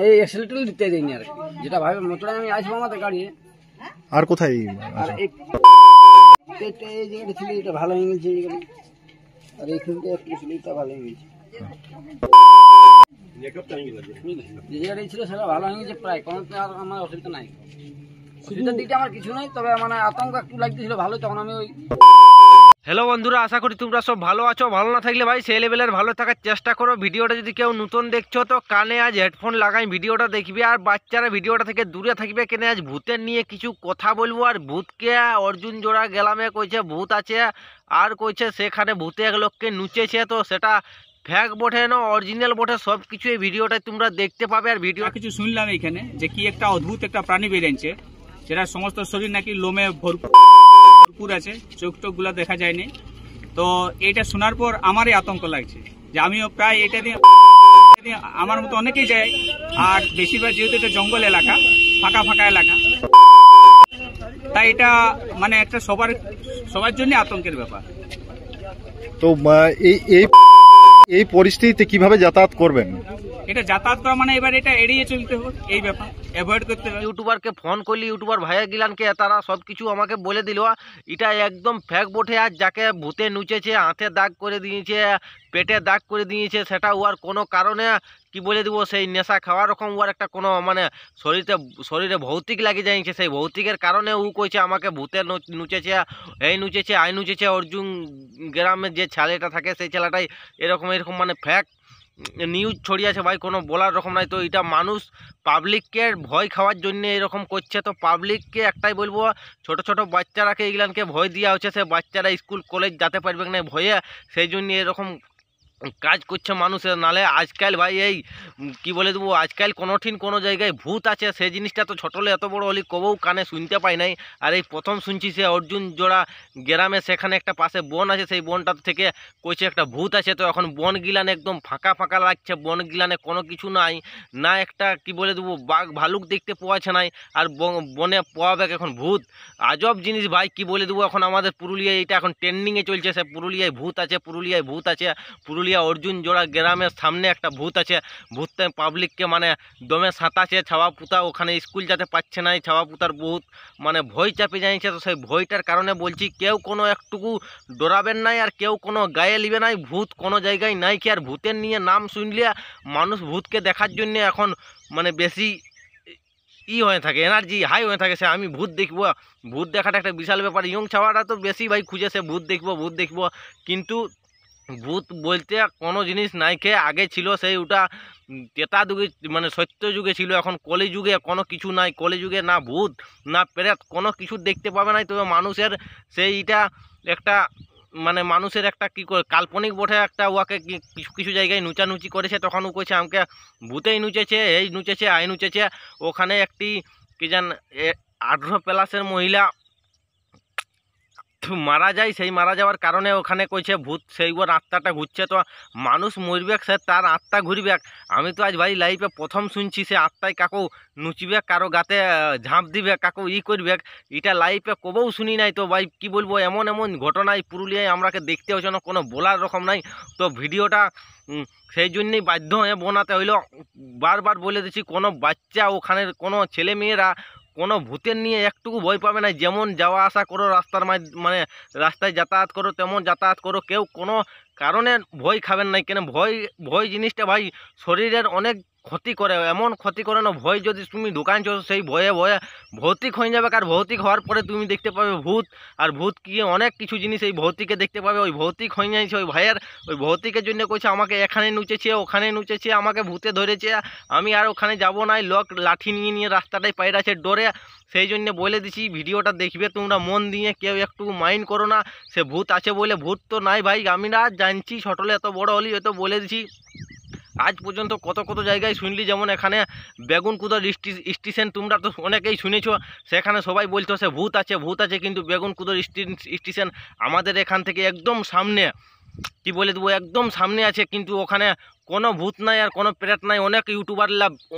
এই অ্যাক্সিলেটর দিতে দেয়নি আর যেটা ভাবে মোটরে আমি আসবো আমাদের গাড়ি। আর কোথায় আর এই জায়গাটা ছিল এটা ভালো হয়ে গেছে, আর এইখানটা একটু ছিল এটা ভালো হয়ে গেছে, যে জায়গাটা ছিল সেটা ভালো হয়ে গেছে প্রায়, কোনো আমার অসুবিধা নাই। অসুবিধার দিকটা আমার কিছু নাই, তবে মানে আতঙ্ক একটু লাগতেছিল ভালো, তখন আমি ওই। হ্যালো বন্ধুরা, আশা করি তোমরা সব ভালো আছো। ভালো না থাকলে ভাই সেই লেভেলের ভালো থাকার চেষ্টা করো। ভিডিওটা যদি কেউ নতুন দেখছো তো কানে আজ হেডফোন লাগাই ভিডিওটা দেখবি, আর বাচ্চারা ভিডিওটা থেকে দূরে থাকবে। কেন আজ ভূতের নিয়ে কিছু কথা বলবো। আর ভূতকে অর্জুন জোড়া গেলামে কইছে ভূত আছে, আর কইছে সেখানে ভূতে এক লোককে নুচেছে, তো সেটা ফ্যাক বটে না অরিজিনাল বটে, সব কিছু এই ভিডিওটাই তোমরা দেখতে পাবে। আর ভিডিও কিছু শুনলাম এখানে যে কি একটা অদ্ভুত একটা প্রাণী বেরিয়েছে, যেটা সমস্ত শরীর নাকি লোমে ভরপুর আছে, চোখ টোক গুলা দেখা যায়নি। তো এটা শোনার পর আমারই আতঙ্ক লাগছে, যে আমিও প্রায় এটা দিয়ে আমার মতো অনেকেই যায়। আর বেশিরভাগ যেহেতু এটা জঙ্গল এলাকা, ফাঁকা ফাঁকা এলাকা, তাই এটা মানে একটা সবার জন্য আতঙ্কের ব্যাপার। তো এই পরিস্থিতিতে কিভাবে যাতায়াত করবেন? এটা যাতায়াত করা মানে এবার এটা এড়িয়ে চলতে হবে, এই ব্যাপার অ্যাভয়েড করতে হবে। ইউটিউবারকে ফোন করলি, ইউটিউবার ভাইয়া গিলানকে তারা সব কিছু আমাকে বলে দিল এটা একদম ফ্যাক বটে। আর যাকে ভূতে নুচেছে, হাতে দাগ করে দিয়েছে, পেটে দাগ করে দিয়েছে, সেটা ওর কোনো কারণে কি বলে দিব, সেই নেশা খাওয়ার রকম ওর একটা কোনো মানে শরীরে ভৌতিক লাগে যাইছে, সেই ভৌতিকের কারণে ও কইছে আমাকে ভূতে নুচেছে, এই নুচেছে, আই নুচেছে। অর্জুন গ্রামের যে ছেলেটা থাকে সেই ছেলেটাই এরকম মানে ফ্যাক নিউজ ছড়িয়েছে ভাই, কোনো বলার রকম নাই। তো এটা মানুষ পাবলিককে ভয় খাওয়ার জন্য এরকম করছে। তো পাবলিককে একটাই বলবো, ছোট ছোট বাচ্চারাকে এগুলানকে ভয় দেওয়া হচ্ছে, সে বাচ্চারা স্কুল কলেজ যেতে পারবে না ভয়ে, সেই জন্য এরকম কাজ করছে মানুষের। নালে আজকাল ভাই এই কি বলে দেবো, আজকাল কোনো জায়গায় ভূত আছে সেই জিনিসটা তো ছোটলে এত বড় হলি কবও কানে শুনতে পাই নাই। আর এই প্রথম শুনছি সে অর্জুন জোড়া গ্রামে, সেখানে একটা পাশে বন আছে, সেই বনটা থেকে কইছে একটা ভূত আছে। তো এখন বন গিলানে একদম ফাঁকা ফাঁকা লাগছে, বন গিলানে কোনো কিছু নাই, না একটা কি বলে দেবো বাঘ ভালুক দেখতে পাওয়াছে নাই, আর বনে পাওয়াবে এখন ভূত। আজব জিনিস ভাই, কি বলে দেবো। এখন আমাদের পুরুলিয়ায় এটা এখন ট্রেন্ডিংয়ে চলছে, সে পুরুলিয়ায় ভূত আছে, পুরুলিয়ায় ভূত আছে, পুরুলিয়া অর্জুন জোড়া গ্রামের সামনে একটা ভূত আছে। ভূতটা পাবলিককে মানে দমে সাঁতাছে, ছাওয়া পুতা ওখানে স্কুল যেতে পারছে না, ছাওয়া পুতার বহুত মানে ভয় চাপে যাইছে। তো সেই ভয়টার কারণে বলছি কেউ কোনো একটুকু ডরাবেন নাই, আর কেউ কোনো গায়ে লিবে নাই। ভূত কোনো জায়গায় নাই কি, আর ভূতের নিয়ে নাম শুনলে মানুষ ভূতকে দেখার জন্য এখন মানে বেশি হয়ে থাকে, এনার্জি হাই হয়ে থাকে। সে আমি ভূত দেখবো, ভূত দেখাটা একটা বিশাল ব্যাপার। ইয়ং ছাওয়াটা তো বেশি ভাই খুঁজে সে ভূত দেখবো, কিন্তু ভূত বলতে কোনো জিনিস নাই কে আগে ছিল, সেই ওটা তেতা যুগে মানে সত্য যুগে ছিল। এখন কলি যুগে কোনো কিছু নাই, কলি যুগে না ভূত না প্রেত কোনো কিছু দেখতে পাবে নাই। তবে মানুষের সেইটা একটা মানে মানুষের একটা কি করে কাল্পনিক বটে, একটা ওয়াকে কিছু জায়গায় নুচানুচি করেছে, তখন ও কইছে আমাকে ভূতেই নুচেছে, এই নুচেছে, আই নুচেছে। ওখানে একটি কি জান 18+ মহিলা মারা যায়, সেই মারা যাওয়ার কারণে ওখানে কইছে ভূত সেই ওর আত্মাটা ঘুরছে। তো মানুষ মরবে সে তার আত্মা ঘুরবে। আমি তো আজ ভাই লাইফে প্রথম শুনছি সে আত্মায় কাকু নুচবে, কারো গাতে ঝাঁপ দিবে, কাকু করবে, এটা লাইফে কবেও শুনি নাই। তো ভাই কি বলবো, এমন ঘটনায় পুরুলিয়ায় আমরাকে দেখতে হচ্ছে না, কোনো বলার রকম নাই। তো ভিডিওটা সেই জন্যেই বাধ্য হয়ে বানাতে হইলো। বারবার বলে দিচ্ছি, কোনো বাচ্চা ওখানের কোনো ছেলে মেয়েরা কোনো ভূতের নিয়ে একটুকু ভয় পাবে না। যেমন যাওয়া আসা করো রাস্তার মানে রাস্তায় যাতায়াত করো তেমন যাতায়াত করো, কেউ কোনো কারণে ভয় খাবেন নাই। কেন ভয় জিনিসটা ভাই শরীরের অনেক ক্ষতি করে, এমন ক্ষতি করে না। ভয় যদি তুমি দোকান চলো সেই ভয়ে ভৌতিক হয়ে যাবে, আর ভৌতিক হওয়ার পরে তুমি দেখতে পাবে ভূত। আর ভূত কি অনেক কিছু জিনিস এই ভৌতিকে দেখতে পাবে, ওই ভৌতিক হয়ে যাচ্ছে ওই ভাইয়ের। ওই ভৌতিকের জন্য কইছে আমাকে এখানে নুচেছে, ওখানে নুচেছে, আমাকে ভূতে ধরেছে, আমি আর ওখানে যাব নাই। লোক লাঠি নিয়ে রাস্তাটায় পাইরাছে ডরে। সেই জন্য বলে দিছি ভিডিওটা দেখবে তোমরা মন দিয়ে, কেউ একটু মাইন্ড করো না। সে ভূত আছে বলে ভূত তো নাই ভাই, আমি না জানছি ছোটলে এত বড় হলি হয়তো বলে দিছি। আজ পর্যন্ত কত জায়গায় শুনলি, যেমন এখানে বেগুনকুদর স্টেশন তোমরা তো অনেকেই শুনেছো, সেখানে সবাই বলতো সে ভূত আছে, কিন্তু বেগুনকুদর স্টেশন আমাদের এখান থেকে একদম সামনে, কি বলে দেবো একদম সামনে আছে, কিন্তু ওখানে কোনো ভূত নাই আর কোনো প্রেত নাই।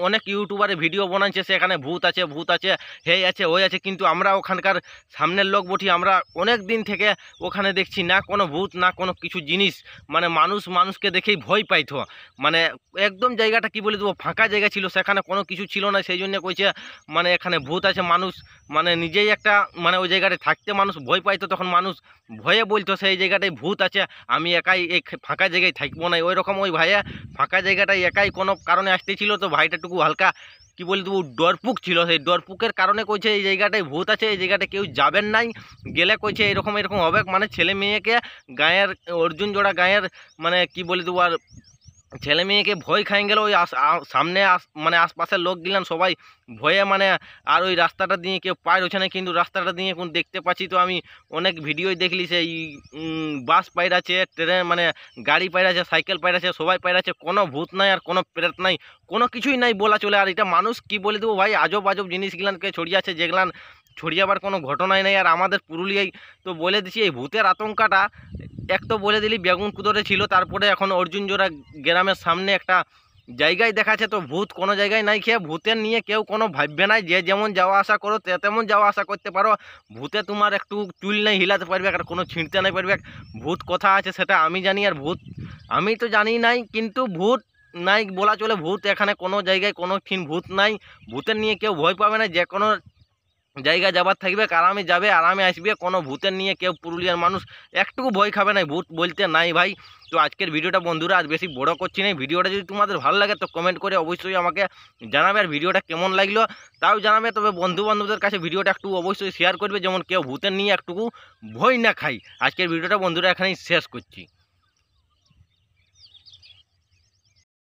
অনেক ইউটিউবারে ভিডিও বানাচ্ছে সেখানে ভূত আছে হে আছে ওই আছে, কিন্তু আমরা ওখানকার সামনের লোক বটি, আমরা অনেক দিন থেকে ওখানে দেখছি না কোনো ভূত না কোনো কিছু জিনিস। মানে মানুষকে দেখেই ভয় পাইতো, মানে একদম জায়গাটা কি বলে দেবো ফাঁকা জায়গা ছিল, সেখানে কোনো কিছু ছিল না। সেই জন্য কইছে মানে এখানে ভূত আছে। মানুষ মানে নিজেই একটা মানে ওই জায়গাটায় থাকতে মানুষ ভয় পাইতো, তখন মানুষ ভয়ে বলতো সেই জায়গাটায় ভূত আছে, আমি একাই এই ফাঁকা জায়গায় থাকবো না। ওই রকম ওই ভাইয়া ফাঁকা জায়গাটায় একাই কোনো কারণে আসতেছিল, তো ভাইটাটুকু হালকা কি বলি দেবো ডরপুক ছিল, সেই ডরপুকের কারণে কইছে এই জায়গাটায় ভূত আছে, এই জায়গাটায় কেউ যাবেন নাই, গেলে কইছে এরকম হবে। মানে ছেলে মেয়েকে গায়ের অর্জুন জোড়া গায়ের মানে কি বলি দেবো আর ছেলে মেয়েকে ভয় খাই গেল। ওই সামনে মানে আশপাশের লোক গেলেন সবাই ভয়ে মানে আর ওই রাস্তাটা দিয়ে কেউ পার হচ্ছে না, কিন্তু রাস্তাটা দিয়ে এখন দেখতে পাচ্ছি। তো আমি অনেক ভিডিওই দেখলি সেই বাস পাইরাছে, ট্রেন মানে গাড়ি পাইরাছে, সাইকেল পাইরাছে, সবাই পাইরাছে, কোনো ভূত নাই আর কোনো প্রেত নাই, কোনো কিছুই নাই বলা চলে। আর এটা মানুষ কি বলে দেবো ভাই, আজব জিনিসগুলানকে ছড়িয়েছে, যেগুলান ছড়িয়াবার কোনো ঘটনাই নেই। আর আমাদের পুরুলিয়ায় তো বলে দিচ্ছি এই ভূতের আতঙ্কটা এক তো বলে দিলি বেগুন কুদরে ছিল, তারপরে এখন অর্জুন জোড়া গ্রামের সামনে একটা জায়গায় দেখাচ্ছে। তো ভূত কোনো জায়গায় নাই খেয়ে ভূতের নিয়ে কেউ কোনো ভাববে নাই, যে যেমন যাওয়া আসা করো তেমন যাওয়া আসা করতে পারো। ভূতে তোমার একটু চুল নেই হিলাতে পারবে আর কোনো ছিঁড়তে নাই পারবে। ভূত কথা আছে সেটা আমি জানি, আর ভূত আমি তো জানি নাই, কিন্তু ভূত নাই বলা চলে। ভূত এখানে কোনো জায়গায় কোনো ভূত নাই, ভূতের নিয়ে কেউ ভয় পাবে না, যে কোনো জায়গা যাবার থাকবে, আরামে যাবে আরামে আসবে, কোনো ভূতের নিয়ে কেউ পুরুলিয়ার মানুষ একটুকু ভয় খাবে না, ভূত বলতে নাই ভাই। তো আজকের ভিডিওটা বন্ধুরা আজ বেশি বড় করছি না, ভিডিওটা যদি তোমাদের ভালো লাগে তো কমেন্ট করে অবশ্যই আমাকে জানাবে, আর ভিডিওটা কেমন লাগলো তাও জানাবে। তবে বন্ধু বান্ধবদের কাছে ভিডিওটা একটু অবশ্যই শেয়ার করবে, যেমন কেউ ভূতের নিয়ে একটুকু ভয় না খাই। আজকের ভিডিওটা বন্ধুরা এখানেই শেষ করছি।